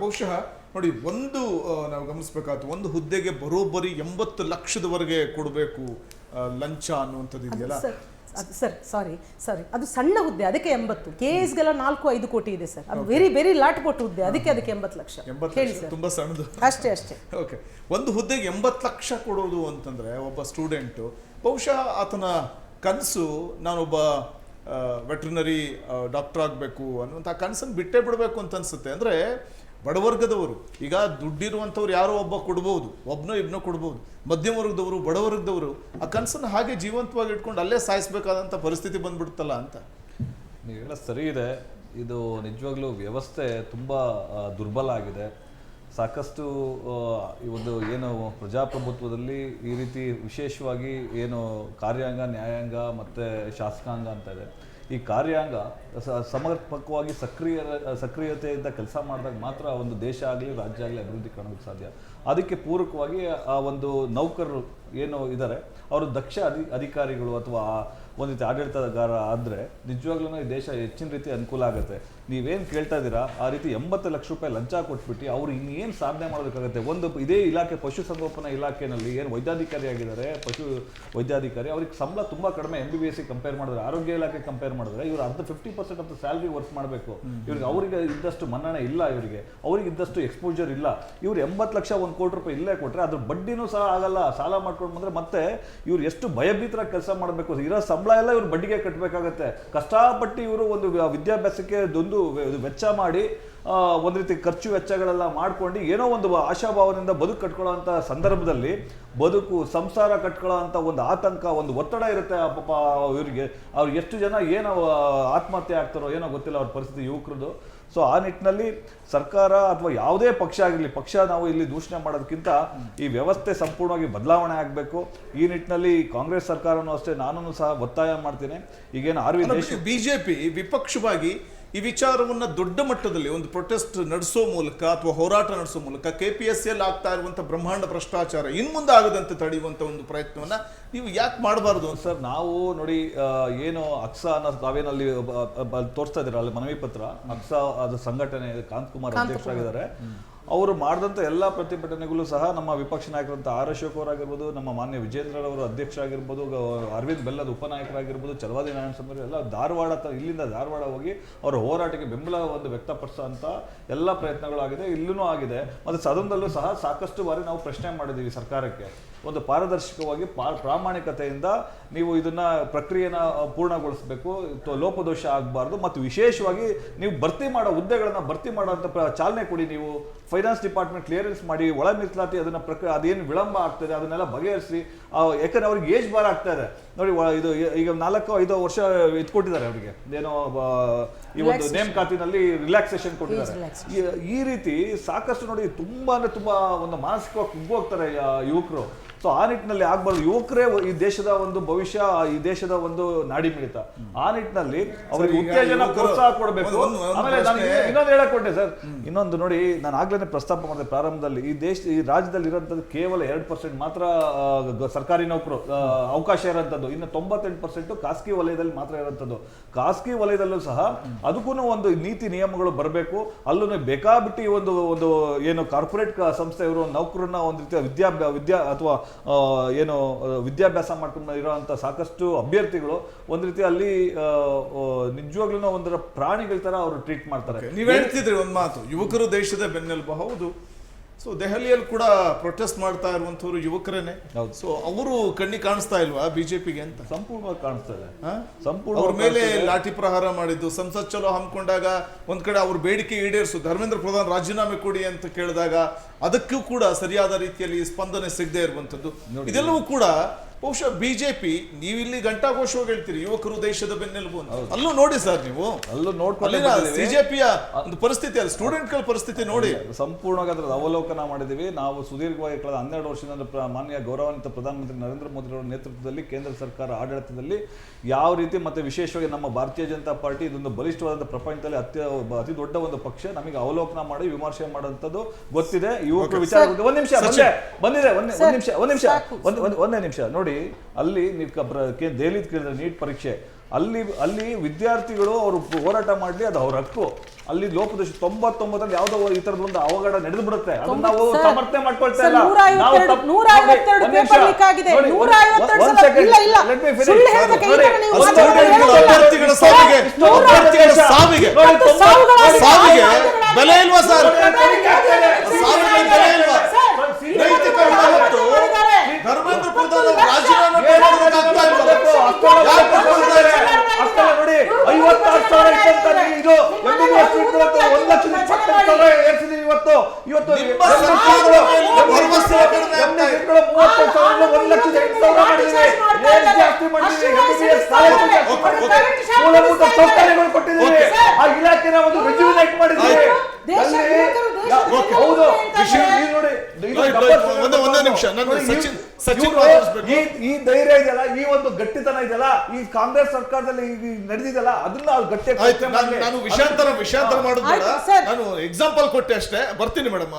ಬಹುಶಃ ನೋಡಿ ಒಂದು ನಾವು ಗಮನಿಸಬೇಕಾಗುತ್ತೆ, ಒಂದು ಹುದ್ದೆಗೆ ಬರೋಬ್ಬರಿ 80 ಲಕ್ಷದವರೆಗೆ ಕೊಡಬೇಕು ಲಂಚ ಅನ್ನುವಂಥದ್ದು ಇದೆಯಲ್ಲ ಸರ್. ಸಾರಿ ಅದು ಸಣ್ಣ ಹುದ್ದೆ, ಅದಕ್ಕೆ 80. KS-ಗೆಲ್ಲ 4-5 ಕೋಟಿ ಇದೆ ಸರ್. ಅದು ವೆರಿ ಲಾಟ್ ಪೋಟ್ ಹುದ್ದೆ, ಅದಕ್ಕೆ 80 ಲಕ್ಷ. 80 ಲಕ್ಷ ತುಂಬಾ ಸಣ್ಣದು. ಅಷ್ಟೇ. ಓಕೆ, ಒಂದು ಹುದ್ದೆಗೆ 80 ಲಕ್ಷ ಕೊಡೋದು ಅಂತಂದ್ರೆ ಒಬ್ಬ ಸ್ಟೂಡೆಂಟು ಬಹುಶಃ ಆತನ ಕನಸು ನಾನೊಬ್ಬ ವೆಟರ್ನರಿ ಡಾಕ್ಟರ್ ಆಗಬೇಕು ಅನ್ನುವಂಥ ಕನಸನ್ನು ಬಿಟ್ಟೇ ಬಿಡಬೇಕು ಅಂತ ಅನ್ಸುತ್ತೆ. ಅಂದರೆ ಬಡವರ್ಗದವರು, ಈಗ ದುಡ್ಡಿರುವಂಥವ್ರು ಯಾರೋ ಒಬ್ಬ ಕೊಡ್ಬೋದು, ಒಬ್ಬನೋ ಇಬ್ಬನೋ ಕೊಡ್ಬೋದು, ಮಧ್ಯಮ ವರ್ಗದವರು, ಬಡವರ್ಗದವರು ಆ ಕನಸನ್ನು ಹಾಗೆ ಜೀವಂತವಾಗಿ ಇಟ್ಕೊಂಡು ಅಲ್ಲೇ ಸಾಯಿಸಬೇಕಾದಂಥ ಪರಿಸ್ಥಿತಿ ಬಂದ್ಬಿಡುತ್ತಲ್ಲ ಅಂತ. ನೀವು ಹೇಳೋದು ಸರಿ ಇದೆ. ಇದು ನಿಜವಾಗ್ಲೂ ವ್ಯವಸ್ಥೆ ತುಂಬ ದುರ್ಬಲ ಆಗಿದೆ. ಸಾಕಷ್ಟು ಈ ಒಂದು ಏನು ಪ್ರಜಾಪ್ರಭುತ್ವದಲ್ಲಿ ಈ ರೀತಿ ವಿಶೇಷವಾಗಿ ಏನು ಕಾರ್ಯಾಂಗ, ನ್ಯಾಯಾಂಗ ಮತ್ತು ಶಾಸಕಾಂಗ ಅಂತ ಇದೆ. ಈ ಕಾರ್ಯಾಂಗ ಸಮರ್ಪಕವಾಗಿ ಸಕ್ರಿಯತೆಯಿಂದ ಕೆಲಸ ಮಾಡಿದಾಗ ಮಾತ್ರ ಒಂದು ದೇಶ ಆಗಲಿ ರಾಜ್ಯ ಆಗಲಿ ಅಭಿವೃದ್ಧಿ ಕಾಣೋದಕ್ಕೆ ಸಾಧ್ಯ. ಅದಕ್ಕೆ ಪೂರಕವಾಗಿ ಆ ಒಂದು ನೌಕರರು ಏನು ಇದ್ದಾರೆ ಅವರು ದಕ್ಷ ಅಧಿಕಾರಿಗಳು ಅಥವಾ ಒಂದು ರೀತಿ ಆಡಳಿತಗಾರ ಆದರೆ ನಿಜವಾಗ್ಲೂ ಈ ದೇಶ ಹೆಚ್ಚಿನ ರೀತಿ ಅನುಕೂಲ ಆಗುತ್ತೆ. ನೀವೇನು ಕೇಳ್ತಾ ಇದ್ದೀರಾ ಆ ರೀತಿ 80 ಲಕ್ಷ ರೂಪಾಯಿ ಲಂಚ ಕೊಟ್ಬಿಟ್ಟು ಅವ್ರು ಇನ್ನೇನು ಸಾಧನೆ ಮಾಡೋದಕ್ಕಾಗುತ್ತೆ? ಒಂದು ಇದೇ ಇಲಾಖೆ ಪಶುಸಂಗೋಪನಾ ಇಲಾಖೆಯಲ್ಲಿ ಏನು ವೈದ್ಯಾಧಿಕಾರಿ ಆಗಿದ್ದಾರೆ, ಪಶು ವೈದ್ಯಾಧಿಕಾರಿ, ಅವ್ರಿಗೆ ಸಂಬಳ ತುಂಬ ಕಡಿಮೆ. MBBS ಕಂಪೇರ್ ಮಾಡಿದ್ರೆ, ಆರೋಗ್ಯ ಇಲಾಖೆ ಕಂಪೇರ್ ಮಾಡಿದ್ರೆ ಇವರು 50% ಆಫ್ ದ ಸ್ಯಾಲ್ರಿ ವರ್ಕ್ ಮಾಡಬೇಕು. ಅವ್ರಿಗೆ ಇದ್ದಷ್ಟು ಮನ್ನಣೆ ಇಲ್ಲ, ಅವ್ರಿಗೆ ಇದ್ದಷ್ಟು ಎಕ್ಸ್ಪೋಜರ್ ಇಲ್ಲ. ಇವ್ರು 80 ಲಕ್ಷ 1 ಕೋಟಿ ರೂಪಾಯಿ ಇಲ್ಲೇ ಕೊಟ್ಟರೆ ಅದ್ರ ಬಡ್ಡಿನೂ ಸಹ ಆಗಲ್ಲ. ಸಾಲ ಮಾಡ್ಕೊಂಡು ಬಂದರೆ ಮತ್ತೆ ಇವ್ರು ಎಷ್ಟು ಭಯಭೀತರಾಗಿ ಕೆಲಸ ಮಾಡಬೇಕು. ಇರೋ ಸಂಬಳ ಎಲ್ಲ ಇವ್ರು ಬಡ್ಡಿಗೆ ಕಟ್ಟಬೇಕಾಗತ್ತೆ. ಕಷ್ಟಪಟ್ಟು ಇವರು ಒಂದು ವಿದ್ಯಾಭ್ಯಾಸಕ್ಕೆ ಒಂದು ವೆಚ್ಚ ಮಾಡಿ ಒಂದು ರೀತಿ ಖರ್ಚು ವೆಚ್ಚಗಳೆಲ್ಲ ಮಾಡ್ಕೊಂಡು ಏನೋ ಒಂದು ಆಶಾಭಾವನೆಯಿಂದ ಬದುಕು ಕಟ್ಕೊಳ್ಳೋಂಥ ಸಂದರ್ಭದಲ್ಲಿ ಸಂಸಾರ ಕಟ್ಕೊಳ್ಳೋ ಅಂಥ ಒಂದು ಆತಂಕ, ಒಂದು ಒತ್ತಡ ಇರುತ್ತೆ ಪಾಪ ಇವರಿಗೆ. ಅವ್ರು ಎಷ್ಟು ಜನ ಏನೋ ಆತ್ಮಹತ್ಯೆ ಆಗ್ತಾರೋ ಏನೋ ಗೊತ್ತಿಲ್ಲ ಅವ್ರ ಪರಿಸ್ಥಿತಿ, ಯುವಕರದು. ಸೊ ಆ ನಿಟ್ಟಿನಲ್ಲಿ ಸರ್ಕಾರ ಅಥವಾ ಯಾವುದೇ ಪಕ್ಷ ಆಗಿರಲಿ, ಪಕ್ಷ ನಾವು ಇಲ್ಲಿ ದೂಷಣೆ ಮಾಡೋದಕ್ಕಿಂತ ಈ ವ್ಯವಸ್ಥೆ ಸಂಪೂರ್ಣವಾಗಿ ಬದಲಾವಣೆ ಆಗಬೇಕು. ಈ ನಿಟ್ಟಿನಲ್ಲಿ ಕಾಂಗ್ರೆಸ್ ಸರ್ಕಾರನೂ ಅಷ್ಟೇ, ನಾನು ಸಹ ಒತ್ತಾಯ ಮಾಡ್ತೀನಿ. ಈಗೇನು ಬಿಜೆಪಿ ವಿಪಕ್ಷವಾಗಿ ಈ ವಿಚಾರವನ್ನ ದೊಡ್ಡ ಮಟ್ಟದಲ್ಲಿ ಒಂದು ಪ್ರೊಟೆಸ್ಟ್ ನಡೆಸೋ ಮೂಲಕ ಅಥವಾ ಹೋರಾಟ ನಡೆಸೋ ಮೂಲಕ KPSCಯಲ್ಲಿ ಆಗ್ತಾ ಇರುವಂಥ ಬ್ರಹ್ಮಾಂಡ ಭ್ರಷ್ಟಾಚಾರ ಇನ್ಮುಂದೆ ಆಗದಂತೆ ತಡೆಯುವಂಥ ಒಂದು ಪ್ರಯತ್ನವನ್ನ ನೀವು ಯಾಕೆ ಮಾಡಬಾರ್ದು ಸರ್? ನಾವು ನೋಡಿ, ಏನು ಅಕ್ಸಾ ಅನ್ನೋ ತಾವೇನಲ್ಲಿ ತೋರಿಸ್ತಾ ಇದ್ದೀರಾ ಅಲ್ಲಿ ಮನವಿ ಪತ್ರ, ಅಕ್ಸಾ ಅದು ಸಂಘಟನೆ ಕಾಂತಕುಮಾರ್ ಅಧ್ಯಕ್ಷರಾಗಿದ್ದಾರೆ. ಅವರು ಮಾಡಿದಂಥ ಎಲ್ಲ ಪ್ರತಿಭಟನೆಗಳು ಸಹ ನಮ್ಮ ವಿಪಕ್ಷ ನಾಯಕರಂತ ಆರ್ ಅಶೋಕ್ ಅವರಾಗಿರ್ಬೋದು, ನಮ್ಮ ಮಾನ್ಯ ವಿಜೇಂದ್ರರವರು ಅಧ್ಯಕ್ಷರಾಗಿರ್ಬೋದು, ಅರವಿಂದ್ ಬೆಲ್ಲದ ಉಪನಾಯಕರಾಗಿರ್ಬೋದು, ಚಲವಾದಿ ನಾರಾಯಣ ಸ್ವಾಮಿ ಎಲ್ಲ ಇಲ್ಲಿಂದ ಧಾರವಾಡ ಹೋಗಿ ಅವರ ಹೋರಾಟಕ್ಕೆ ಬೆಂಬಲ ವ್ಯಕ್ತಪಡಿಸೋ ಅಂತ ಎಲ್ಲ ಪ್ರಯತ್ನಗಳಾಗಿದೆ, ಇಲ್ಲೂ ಆಗಿದೆ. ಮತ್ತು ಸದನದಲ್ಲೂ ಸಹ ಸಾಕಷ್ಟು ಬಾರಿ ನಾವು ಪ್ರಶ್ನೆ ಮಾಡಿದ್ದೀವಿ ಸರ್ಕಾರಕ್ಕೆ, ಒಂದು ಪಾರದರ್ಶಕವಾಗಿ ಪ್ರಾಮಾಣಿಕತೆಯಿಂದ ನೀವು ಇದನ್ನ ಪ್ರಕ್ರಿಯೆನ ಪೂರ್ಣಗೊಳಿಸಬೇಕು, ಲೋಪದೋಷ ಆಗಬಾರ್ದು. ಮತ್ತು ವಿಶೇಷವಾಗಿ ನೀವು ಭರ್ತಿ ಮಾಡೋ ಹುದ್ದೆಗಳನ್ನ ಭರ್ತಿ ಮಾಡೋಂಥ ಚಾಲನೆ ಕೊಡಿ. ನೀವು ಫೈನಾನ್ಸ್ ಡಿಪಾರ್ಟ್ಮೆಂಟ್ ಕ್ಲಿಯರೆನ್ಸ್ ಮಾಡಿ, ಒಳ ಮೀಸಲಾತಿ ಅದನ್ನ ಅದೇನು ವಿಳಂಬ ಆಗ್ತದೆ ಅದನ್ನೆಲ್ಲ ಬಗೆಹರಿಸಿ. ಯಾಕಂದ್ರೆ ಅವ್ರಿಗೆ ಏಜ್ ಬಾರ್ ಆಗ್ತಾ ಇದೆ ನೋಡಿ. ಇದು ಈಗ 4-5 ವರ್ಷ ಇಟ್ಕೊಟ್ಟಿದ್ದಾರೆ ಅವರಿಗೆ, ಏನೋ ಈ ಒಂದು ನೇಮಕಾತಿನಲ್ಲಿ ರಿಲ್ಯಾಕ್ಸೇಷನ್ ಕೊಟ್ಟಿದ್ದಾರೆ. ಈ ರೀತಿ ಸಾಕಷ್ಟು ನೋಡಿ, ತುಂಬಾ ಅಂದ್ರೆ ತುಂಬಾ ಒಂದು ಮಾನಸಿಕವಾಗಿ ಕುಗ್ಗೋಗ್ತಾರೆ ಯುವಕರು. ಸೊ ಆ ನಿಟ್ಟಿನಲ್ಲಿ ಆಗ್ಬಾರ್ದು. ಯುವಕರೇ ಈ ದೇಶದ ಒಂದು ಭವಿಷ್ಯ, ಈ ದೇಶದ ಒಂದು ನಾಡಿ ಮಿಡಿತ. ಆ ನಿಟ್ಟಿನಲ್ಲಿ ಅವರಿಗೆ ಉತ್ತೇಜನ ಪ್ರೋತ್ಸಾಹ ಕೊಡಬೇಕು. ಆಮೇಲೆ ನಾನು ಇನ್ನೊಂದು ಹೇಳಕ್ ಕೊಟ್ಟೆ ಸರ್, ಇನ್ನೊಂದು ನೋಡಿ, ನಾನು ಆಗ್ಲೇ ಪ್ರಸ್ತಾಪ ಮಾಡಿದೆ ಪ್ರಾರಂಭದಲ್ಲಿ, ಈ ರಾಜ್ಯದಲ್ಲಿ ಇರೋಂಥದ್ದು ಕೇವಲ 2% ಮಾತ್ರ ಸರ್ಕಾರಿ ನೌಕರು ಅವಕಾಶ ಇರೋಂಥದ್ದು, ಇನ್ನು 98% ಖಾಸಗಿ ವಲಯದಲ್ಲಿ ಮಾತ್ರ ಇರೋಂಥದ್ದು. ಖಾಸಗಿ ವಲಯದಲ್ಲೂ ಸಹ ಅದಕ್ಕೂ ಒಂದು ನೀತಿ ನಿಯಮಗಳು ಬರಬೇಕು. ಅಲ್ಲೂ ಬೇಕಾಬಿಟ್ಟು ಈ ಒಂದು ಏನು ಕಾರ್ಪೊರೇಟ್ ಸಂಸ್ಥೆಯವರು ನೌಕರನ್ನ ಒಂದು ರೀತಿಯ ವಿದ್ಯಾ ಅಥವಾ ಏನು ವಿದ್ಯಾಭ್ಯಾಸ ಮಾಡ್ಕೊಂಡು ಇರೋಂಥ ಸಾಕಷ್ಟು ಅಭ್ಯರ್ಥಿಗಳು ಒಂದು ರೀತಿ ಅಲ್ಲಿ ನಿಜವಾಗ್ಲೂ ಒಂದರ ಪ್ರಾಣಿಗಳ ತರ ಅವರು ಟ್ರೀಟ್ ಮಾಡ್ತಾರೆ. ನೀವ್ ಹೇಳ್ತಿದ್ರಿ ಒಂದು ಮಾತು, ಯುವಕರು ದೇಶದ ಬೆನ್ನೆಲುಬು. ಹೌದು. ಸೊ ದೆಹಲಿಯಲ್ಲಿ ಕೂಡ ಪ್ರೊಟೆಸ್ಟ್ ಮಾಡ್ತಾ ಇರುವಂತವ್ರು ಯುವಕರೇನೆ. ಸೊ ಅವರು ಕಣ್ಣಿ ಕಾಣಿಸ್ತಾ ಇಲ್ವಾ ಬಿಜೆಪಿಗೆ ಅಂತ? ಸಂಪೂರ್ಣವಾಗಿ ಕಾಣಿಸ್ತಾ ಇದೆ. ಸಂಪೂರ್ಣ ಅವ್ರ ಮೇಲೆ ಲಾಠಿ ಪ್ರಹಾರ ಮಾಡಿದ್ದು, ಸಂಸತ್ ಚಲೋ ಹಮ್ಮಿಕೊಂಡಾಗ ಒಂದ್ ಕಡೆ ಅವ್ರ ಬೇಡಿಕೆ ಈಡೇರಿಸು, ಧರ್ಮೇಂದ್ರ ಪ್ರಧಾನ್ ರಾಜೀನಾಮೆ ಕೊಡಿ ಅಂತ ಕೇಳಿದಾಗ ಅದಕ್ಕೂ ಕೂಡ ಸರಿಯಾದ ರೀತಿಯಲ್ಲಿ ಸ್ಪಂದನೆ ಸಿಗದೆ ಇರುವಂತದ್ದು, ಇದೆಲ್ಲವೂ ಕೂಡ ಬಹುಶಃ ಬಿಜೆಪಿ. ನೀವಿಲ್ಲಿ ಘಂಟಾಘೋಷವಾಗಿ ಹೇಳ್ತೀರಿ ಯುವಕರು ದೇಶದ ಬೆನ್ನೆಲುಬು ಅಂತ. ಅಲ್ಲೂ ನೋಡಿ ಸರ್, ನೀವು ಅಲ್ಲೂ ನೋಡ್ಕೊಳ್ಳಿ ಬಿಜೆಪಿಯ ಒಂದು ಪರಿಸ್ಥಿತಿ, ಅಲ್ಲಿ ಸ್ಟೂಡೆಂಟ್ಗಳ ಪರಿಸ್ಥಿತಿ ನೋಡಿ. ಸಂಪೂರ್ಣವಾಗಿ ಅದರ ಅವಲೋಕನ ಮಾಡಿದೀವಿ ನಾವು ಸುದೀರ್ಘವಾಗಿ. ಕಳೆದ 12 ವರ್ಷದಿಂದ ಮಾನ್ಯ ಗೌರವಾನ್ವಿತ ಪ್ರಧಾನಮಂತ್ರಿ ನರೇಂದ್ರ ಮೋದಿ ಅವರ ನೇತೃತ್ವದಲ್ಲಿ ಕೇಂದ್ರ ಸರ್ಕಾರ ಆಡಳಿತದಲ್ಲಿ ಯಾವ ರೀತಿ, ಮತ್ತೆ ವಿಶೇಷವಾಗಿ ನಮ್ಮ ಭಾರತೀಯ ಜನತಾ ಪಾರ್ಟಿ ಇದೊಂದು ಬಲಿಷ್ಠವಾದ ಪ್ರಪಂಚದಲ್ಲಿ ಅತಿ ದೊಡ್ಡ ಒಂದು ಪಕ್ಷ, ನಮಗೆ ಅವಲೋಕನ ಮಾಡಿ ವಿಮರ್ಶೆ ಮಾಡುವಂಥದ್ದು ಗೊತ್ತಿದೆ. ಯುವಕರು ವಿಚಾರ ಒಂದೇ ನಿಮಿಷ ನೋಡಿ, ನೋಡಿ ಅಲ್ಲಿ ನೀವು ದೆಹಲಿದ್ ಕೇಳಿದ್ರೆ ನೀಟ್ ಪರೀಕ್ಷೆ ಅಲ್ಲಿ ವಿದ್ಯಾರ್ಥಿಗಳು ಅವರು ಹೋರಾಟ ಮಾಡ್ಲಿ, ಅದು ಅವ್ರ ಹಕ್ಕು. ಅಲ್ಲಿ ಲೋಪದೋಷ 99 ಯಾವುದೋ ಈ ತರದ ಒಂದು ಅವಘಡ ನಡೆದು ಬಿಡುತ್ತೆ, ಅದನ್ನ ನಾವು ಸಮರ್ಥನೆ ಮಾಡ್ಕೊಳ್ತಾ ಇಲ್ಲ. ನಾವು 152 ಪೇಪರ್ ಲೀಕ್ ಆಗಿದೆ. 152 ಸಲ ಇಲ್ಲ ಇಲ್ಲ ಸುಳ್ಳು ಹೇಳೋದಕ್ಕೆ ಈ ತರ ನೀವು ಅಭ್ಯರ್ಥಿಗಳ ಸಾವಿಗೆ ಬೆಲೆ ಇಲ್ವಾ ಸರ್? ಸಾವಿಗೆ ಬೆಲೆ ಇಲ್ವಾ? ನೈತಿಕ ಮತ್ತು ಧರ್ಮೇಂದ್ರ ಪ್ರಧಾನ್ ರಾಜೀನಾಮೆ ಮಾಡೋದಕ್ಕಾಗ್ತಾ ಇಲ್ವಾ? ನೋಡಿ 56,000 ಇತ್ತಂತ ಇದು MBBS ಸೀಟ್ಗಳು 1,25,000 ಏರ್ಸಿದೀವಿ ಇವತ್ತು ನಿಮ್ಮ ಸರ್ಕಾರದ ಭರವಸೆ ಕಡಿಮೆ ಆಗ್ತಾ ಇದೆ. 30,000 1,08,000 ಮಾಡಿದ್ದೀವಿ. ಏನ್ ಜಾಸ್ತಿ ಮಾಡಿದ್ದೀವಿ? MBBS ಮೂಲಭೂತ ಸೌಕರ್ಯಗಳು ಕೊಟ್ಟಿದ್ದೀವಿ. ಆ ಇಲಾಖೆನ ಒಂದು ರೆಜ್ಯುನೇಟ್ ಮಾಡಿದ್ದೀವಿ. ಹೌದು ಒಂದೇ ನಿಮಿಷ ಸಚಿನ್ ಈ ಧೈರ್ಯ ಇದೆಯಲ್ಲ, ಈ ಒಂದು ಗಟ್ಟಿತನ ಇದೆಯಲ್ಲ, ಈ ಕಾಂಗ್ರೆಸ್ ಸರ್ಕಾರದಲ್ಲಿ ನಡೆದಿದೆಯಲ್ಲ, ಅದನ್ನ ಗಟ್ಟಿ ನಾನು ವಿಷಯಾಂತರ ಮಾಡೋದು ಬೇಡ. ನಾನು ಎಕ್ಸಾಂಪಲ್ ಕೊಟ್ಟೆ ಅಷ್ಟೇ. ಬರ್ತೀನಿ ಮೇಡಮ್.